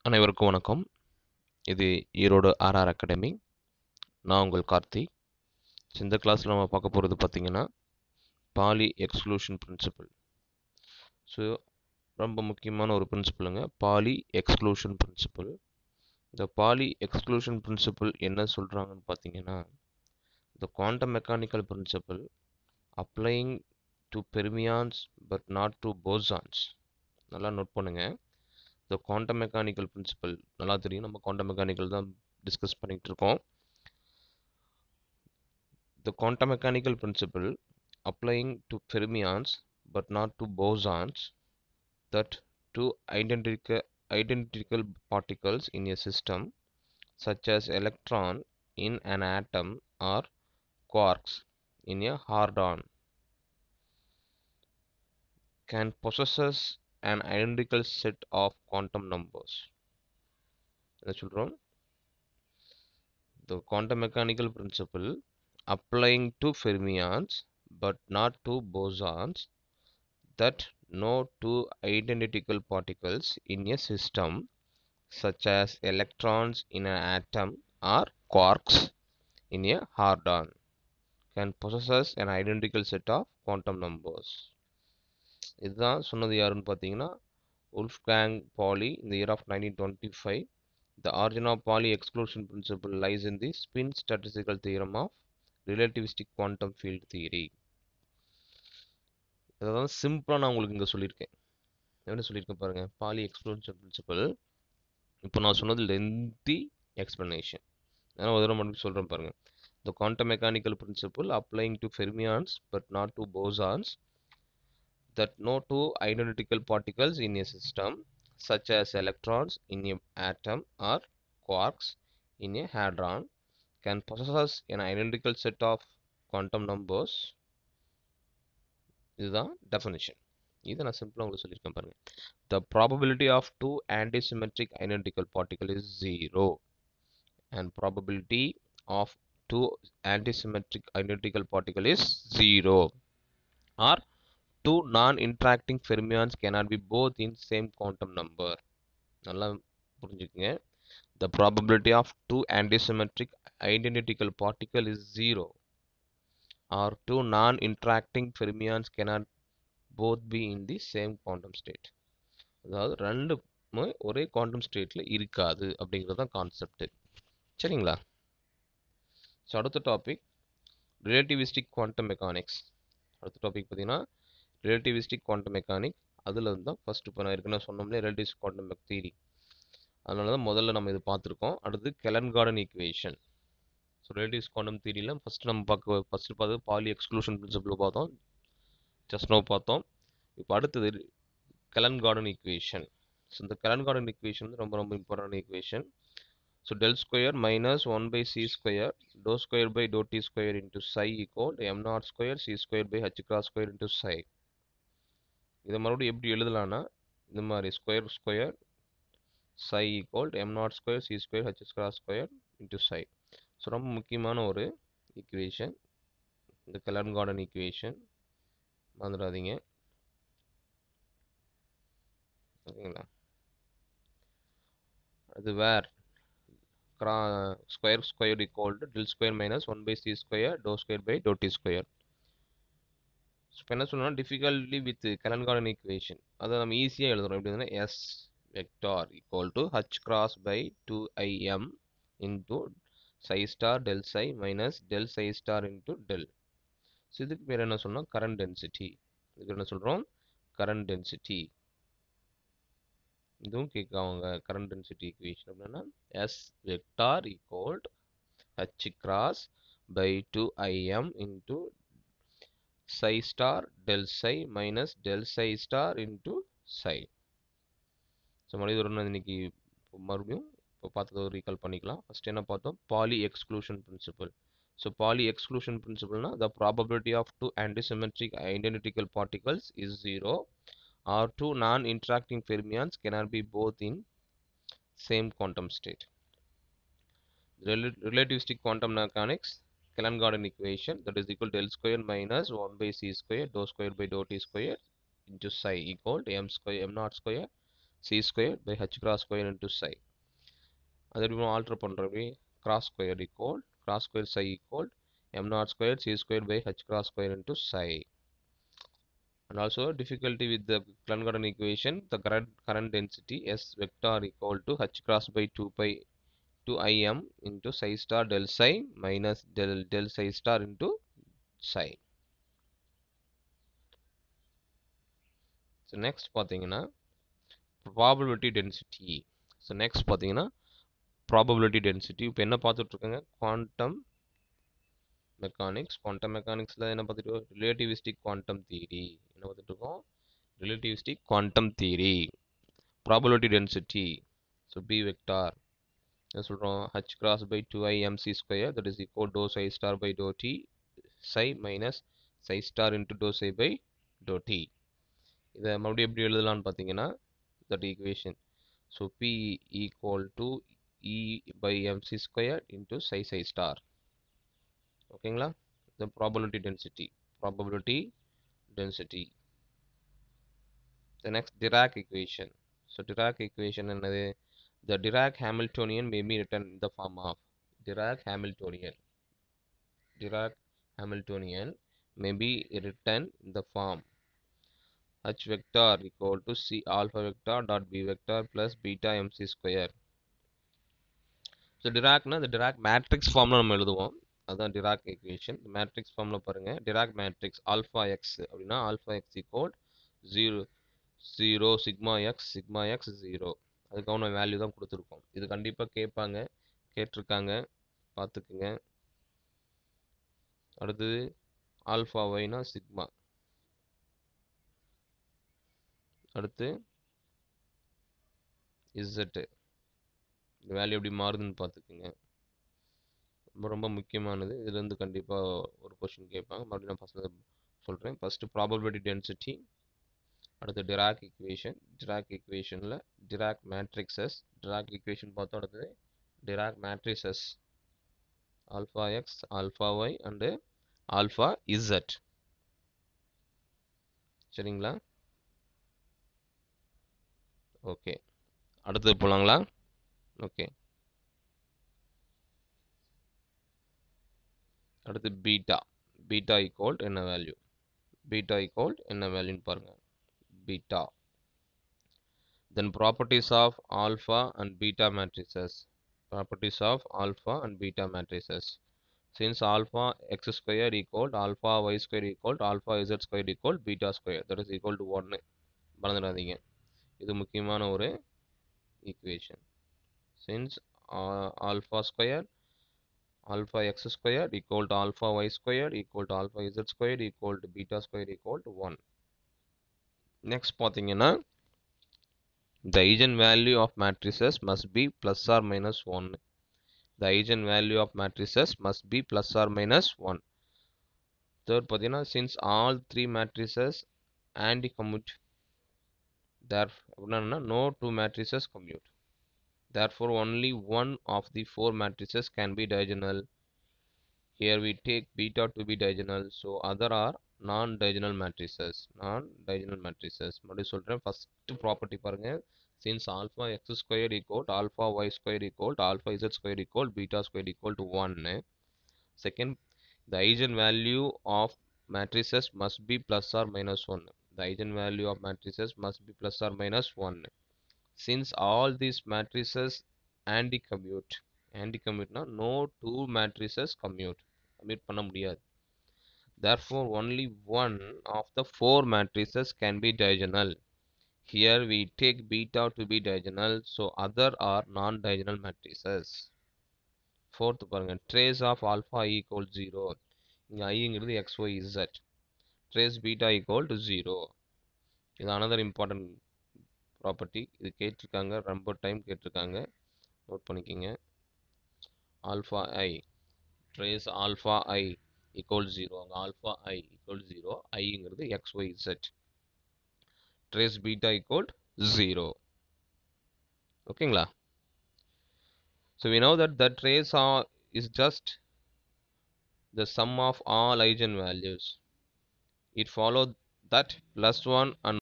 அனைவருக்கும் வணக்கம். இது ஈரோடு ஆர்ஆர் அகாடமி. நான் உங்கள் கார்த்தி. இந்த கிளாஸில் நம்ம பார்க்க போகிறது பார்த்தீங்கன்னா பாலி எக்ஸ்க்ளூஷன் பிரின்சிபல். ஸோ ரொம்ப முக்கியமான ஒரு பிரின்சிபலுங்க பாலி எக்ஸ்க்ளூஷன் பிரின்சிபல். இந்த பாலி எக்ஸ்க்ளூஷன் பிரின்சிபல் என்ன சொல்கிறாங்கன்னு பார்த்தீங்கன்னா, the quantum mechanical principle applying to fermions but not to bosons. நல்லா நோட் பண்ணுங்க. the quantum mechanical principle நல்லா தெரியும், நம்ம quantum mechanical தான் டிஸ்கஸ் பண்ணிட்டு இருக்கோம். The quantum mechanical principle applying to fermions but not to bosons, that two identical particles in a system such as electron in an atom or quarks in a hadron can possess an identical set of quantum numbers. என்ன சொல்றோம்? The quantum mechanical principle applying to fermions but not to bosons, that no two identical particles in a system such as electrons in an atom or quarks in a hadron can possess an identical set of quantum numbers. இதுதான் சொன்னது யாருன்னு பார்த்தீங்கன்னா Wolfgang Pauli in the year of 1925. The origin of Pauli exclusion principle lies in the spin statistical theorem of relativistic quantum field theory. அதான் சிம்பிளாக நான் உங்களுக்கு இங்கே சொல்லியிருக்கேன். என்ன சொல்லியிருக்கேன் பாருங்க, பாலி எக்ஸ்க்ளூஷன் பிரின்சிபல். இப்போ நான் சொன்னது லென்த்தி எக்ஸ்பிளனேஷன், அதனால் ஒரு தடவை மட்டும் சொல்கிறேன் பாருங்க. The quantum mechanical principle applying to fermions but not to bosons, that no two identical particles in a system such as electrons in an atom or quarks in a hadron can possess an identical set of quantum numbers. இதுதான் definition. இதை நான் சிம்பிளாக உங்களுக்கு சொல்லியிருக்கேன் பாருங்க. The probability of two antisymmetric identical particles is 0 and probability of two antisymmetric identical particles is 0, or two non-interacting fermions cannot be both in same quantum number. நல்லா புரிஞ்சுக்குங்க. The probability of two antisymmetric identical particles is 0, or two non-interacting fermions cannot both be in the same quantum state. அதாவது ரெண்டுமே ஒரே quantum ஸ்டேட்ல இருக்காது அப்படிங்கிறது தான் concept. சரிங்களா? ஸோ அடுத்த டாபிக் ரிலேட்டிவிஸ்டிக் குவாண்டம் மெக்கானிக்ஸ். அடுத்த டாபிக் பார்த்தீங்கன்னா ரிலேட்டிவிஸ்டிக் குவாண்டம் மெக்கானிக். அதில் வந்து தான் ஃபர்ஸ்ட் இப்போ நான் ஏற்கனவே சொன்னோம்லே ரிலேட்டிவிஸ்டிக் குவாண்டம் தியரி, அதனால தான் முதல்ல நம்ம இது பார்த்துருக்கோம். அடுத்து Klein Gordon equation. So relativistic quantum தியரியில் நம்ம பார்த்தது பாலி எக்ஸ்க்ளூஷன் பிரின்சிபல் பார்த்தோம், ஜஸ்ட் நோ பார்த்தோம். இப்போ அடுத்தது கெலன்-கார்டன் ஈக்குவேஷன். ஸோ இந்த கெலன்-கார்டன் ஈக்குவேஷன் வந்து ரொம்ப ரொம்ப important equation. So del square minus 1 by c square dou square by dou t square into psi equal m naught square c square by h cross square into psi. இதை மறுபடியும் எப்படி எழுதலாம்னா இந்த மாதிரி square square psi equal m naught square c square h cross square into psi. So ரொம்ப முக்கியமான ஒரு equation இந்த Klein Gordon equation, மறந்துடாதீங்க. ஓகேங்களா? அது வேர் square square equal to del square minus 1 by c square dou square by dou t square. இப்போ என்ன சொல்லணும்னா டிஃபிகல்ட்லி வித் கெலன்-கார்டன் ஈக்குவேஷன் அதை நம்ம ஈஸியாக எழுதுறோம். எப்படி இருந்தால் S vector equal to h cross by 2im into psi star del psi minus del psi star into del. So இதுக்கு பேர் என்ன சொன்னோம், கரண்ட் டென்சிட்டி. இதுக்கு என்ன சொல்கிறோம், கரண்ட் டென்சிட்டி. இதுவும் கேட்குவாங்க கரண்ட் டென்சிட்டி ஈக்குவேஷன் அப்படின்னா S vector equal to h cross by 2im into psi star del psi minus del psi star into psi. So மறுபடியும் இன்னைக்கு மறுபடியும் இப்போ பார்த்ததை ரீகால் பண்ணிக்கலாம். ஃபர்ஸ்ட் என்ன பார்த்தோம், Pauli exclusion principle. So Pauli exclusion பிரின்சிபல்னா the probability of two antisymmetric identical particles is 0, or two non-interacting fermions cannot be both in same quantum state. Relativistic quantum mechanics Kellen-Gordon equation, that is equal to del square minus 1 by c square dou square by dou t square into psi equal to m square m naught square c squared by h cross square into psi. அதை எப்படி alter பண்ணுறோம், cross square equal cross square psi equal m naught squared c squared by h cross square into psi. And also difficulty with the Glenn-Gordon equation, the current density S vector equal to h cross by 2 pi 2 im into psi star del psi minus del psi star into psi. So next பார்த்தீங்கன்னா probability density. So next பார்த்தீங்கன்னா probability density. இப்போ என்ன பார்த்துட்டு இருக்காங்க, quantum மெக்கானிக்ஸ்ல என்ன பார்த்துட்டு இருக்கோம், relativistic quantum theory என்ன பார்த்துட்டு இருக்கோம், relativistic quantum theory. probability density, so b vector என்ன சொல்றோம், h cross by 2i mc square that is equal to dou psi star by dou t psi minus psi star into dou psi by dou t. இதை மறுபடியும் எப்படி எழுதலாம்னு பார்த்தீங்கன்னா that equation, so p equal to e by mc square into psi star. ஓகேங்களா, the probability density. The next Dirac equation. So Dirac equation என்னது, the Dirac Hamiltonian may be written in the form of Dirac Hamiltonian may be written in the form h vector equal to c alpha vector dot b vector plus beta mc square. So Diracனா the Dirac matrix formula நம்ம எழுதுவோம், அதான் Dirac equation. matrix formula பாருங்க, Dirac matrix alpha x அப்படின்னா alpha x equal 0 sigma x 0, அதுக்கான value தான் கொடுத்துருக்கோம். இது கண்டிப்பாக கேட்டிருக்காங்க, பார்த்துக்குங்க. அடுத்தது ஆல்ஃபா ஒய்னா சிக்மா, அடுத்து இசட்டு, இந்த வேல்யூ எப்படி மாறுதுன்னு பார்த்துக்குங்க. ரொம்ப முக்கியமானது, இதுலேருந்து கண்டிப்பாக ஒரு கொஸ்டின் கேட்பாங்க. மறுபடியும் நான் ஃபஸ்ட்டு சொல்கிறேன். ஃபஸ்ட்டு ப்ராபபிலிட்டி டென்சிட்டி, அடுத்து டிராக் ஈக்குவேஷனில் டிராக் மேட்ரிக்ஸஸ், டிராக் ஈக்குவேஷன் பார்த்தோம். அடுத்தது Dirac matrices alpha x alpha y and alpha z. சரிங்களா, ஓகே, அடுத்தது போலாங்களா. ஓகே, அடுத்து பீட்டா ஈக்குவல் என்ன வேல்யூ, என்ன வேல்யூன்னு பாருங்க, beta. Then properties of alpha and beta matrices. Since alpha x square equal to alpha y square equal to alpha z square equal to beta square, that is equal to 1. மறந்துடாதீங்க, இது முக்கியமான ஒரு equation. Since alpha x square equal to alpha y square equal to alpha z square equal to beta square equal to 1. Next பார்த்தீங்கன்னா the eigenvalue of matrices must be plus or minus 1. The eigenvalue of matrices must be plus or minus 1. Third பார்த்தீங்கன்னா since all three matrices anti-commute, therefore no two matrices commute, therefore only one of the four matrices can be diagonal. Here we take beta to be diagonal, so other are non-diagonal matrices. மறுபடியும் சொல்றேன், first property பாருங்க, since alpha x square equal to alpha y square equal to alpha z square equal to beta square equal to 1. Second, the eigenvalue of matrices must be plus or minus 1. The eigenvalue of matrices must be plus or minus 1. Since all these matrices anti-commute னா no two matrices commute பண்ண முடியாது, therefore only one of the four matrices can be diagonal. Here we take beta to be diagonal, so other are non-diagonal matrices. Fourth பாருங்க, trace of alpha equal 0. இங்க iங்கிறது x y z, trace beta equal to 0. இது another important property. இது கேட்டிருக்காங்க, ரொம்ப time கேட்டிருக்காங்க, note பண்ணிக்கிங்க. alpha I, trace alpha I equal 0. அங்க alpha I equal 0, iங்கிறது x y z, trace beta equal 0. ஓகேங்களா. So we know that the trace is just the sum of all eigenvalues. It follows that plus 1 and